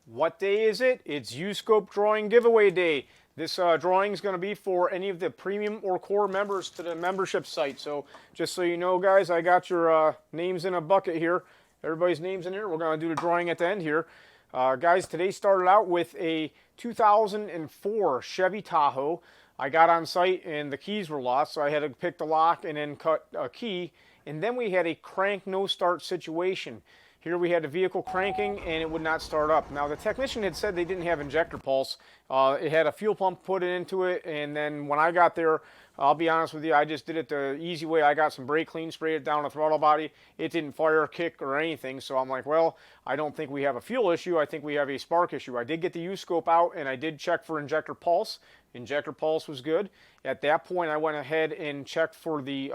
What day is it? It's Uscope Drawing giveaway day. This drawing is going to be for any of the premium or core members to the membership site. So just so you know, guys, I got your names in a bucket here. Everybody's names in here. We're going to do the drawing at the end here. Guys, today started out with a 2004 Chevy Tahoe. I got on site and the keys were lost, so I had to pick the lock and then cut a key. And then we had a crank no start situation. Here we had the vehicle cranking and it would not start up. Now the technician had said they didn't have injector pulse. It had a fuel pump put into it, and then when I got there, I'll be honest with you, I just did it the easy way. I got some brake clean, sprayed it down the throttle body. It didn't fire, kick, or anything, so I'm like, well, I don't think we have a fuel issue. I think we have a spark issue. I did get the U-scope out and I did check for injector pulse. Injector pulse was good. At that point, I went ahead and checked for the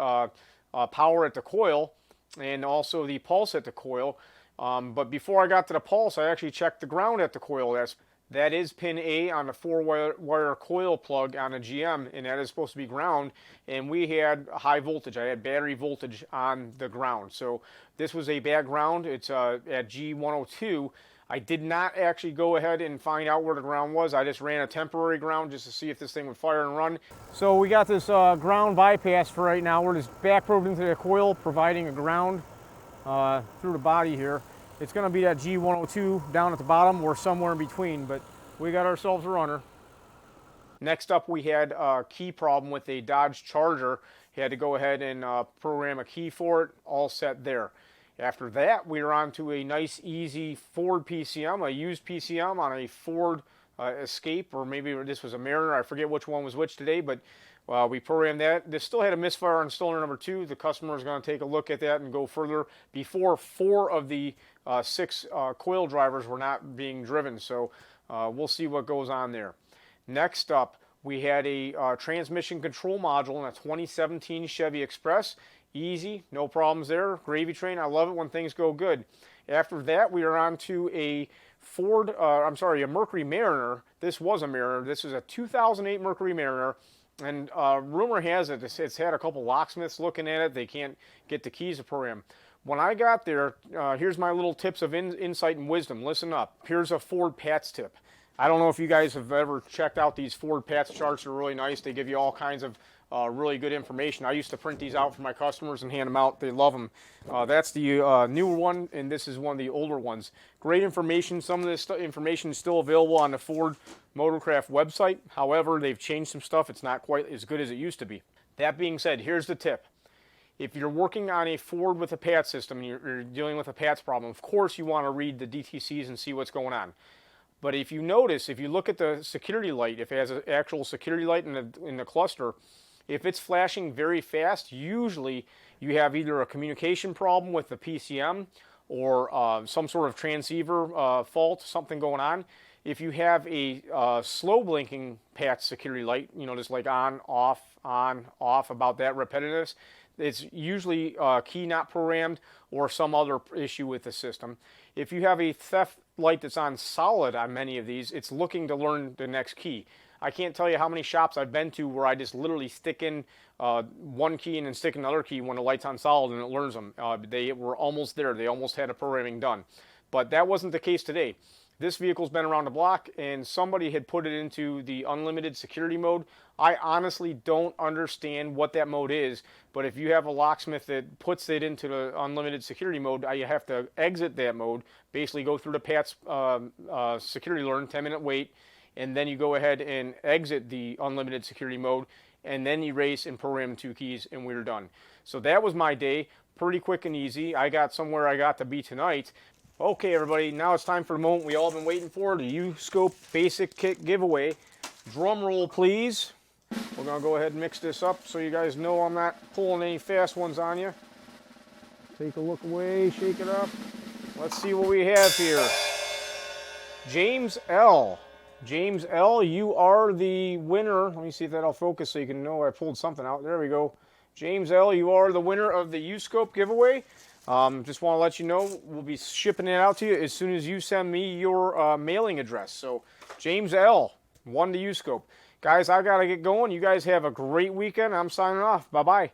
power at the coil and also the pulse at the coil. But before I got to the pulse, I actually checked the ground at the coil. That is pin A on the 4-wire coil plug on a GM, and that is supposed to be ground. And we had high voltage. I had battery voltage on the ground. So this was a bad ground. It's at G102. I did not actually go ahead and find out where the ground was. I just ran a temporary ground just to see if this thing would fire and run. So we got this ground bypass for right now. We're just back probed into the coil, providing a ground through the body here. It's going to be that G102 down at the bottom or somewhere in between, but we got ourselves a runner. Next up, we had a key problem with a Dodge Charger. Had to go ahead and program a key for it, all set there. After that, we were on to a nice, easy Ford PCM, a used PCM on a Ford Escape, or maybe this was a Mariner. I forget which one was which today, but we programmed that. This still had a misfire on installer number 2. The customer is going to take a look at that and go further. Before 4 of the 6 coil drivers were not being driven, so we'll see what goes on there. Next up, we had a transmission control module in a 2017 Chevy Express. Easy, no problems there. Gravy train, I love it when things go good. After that, we are on to a a Mercury Mariner. This was a Mariner. This is a 2008 Mercury Mariner. And rumor has it, it's had a couple locksmiths looking at it. They can't get the keys to program. When I got there, here's my little tips of insight and wisdom. Listen up. Here's a Ford PATS tip. I don't know if you guys have ever checked out these Ford PATS charts. They're really nice. They give you all kinds of really good information. I used to print these out for my customers and hand them out. They love them. That's the newer one, and this is one of the older ones. Great information. Some of this information is still available on the Ford Motorcraft website. However, they've changed some stuff. It's not quite as good as it used to be. That being said, here's the tip. If you're working on a Ford with a PATS system and you're dealing with a PATS problem, of course you want to read the DTCs and see what's going on. But if you notice, if you look at the security light, if it has an actual security light in the cluster, if it's flashing very fast, usually you have either a communication problem with the PCM or some sort of transceiver fault, something going on. If you have a slow blinking PATS security light, you know, just like on, off, about that repetitiveness, it's usually key not programmed or some other issue with the system. If you have a theft light that's on solid on many of these, it's looking to learn the next key. I can't tell you how many shops I've been to where I just literally stick in one key and then stick another key when the light's on solid and it learns them. They were almost there. They almost had a programming done. But that wasn't the case today. This vehicle's been around the block and somebody had put it into the unlimited security mode. I honestly don't understand what that mode is, but if you have a locksmith that puts it into the unlimited security mode, you have to exit that mode, basically go through the PATS security learn, 10-minute wait, and then you go ahead and exit the unlimited security mode, and then erase and program 2 keys, and we're done. So that was my day. Pretty quick and easy. I got somewhere I got to be tonight. Okay, everybody, now it's time for the moment we all been waiting for, the Uscope Basic Kit giveaway. Drum roll, please. We're going to go ahead and mix this up so you guys know I'm not pulling any fast ones on you. Take a look away, shake it up. Let's see what we have here. James L. James L., you are the winner. Let me see if that'll focus so you can know I pulled something out. There we go. James L., you are the winner of the Uscope giveaway. Just want to let you know we'll be shipping it out to you as soon as you send me your mailing address. So James L. won the Uscope. Guys, I got to get going. You guys have a great weekend. I'm signing off. Bye-bye.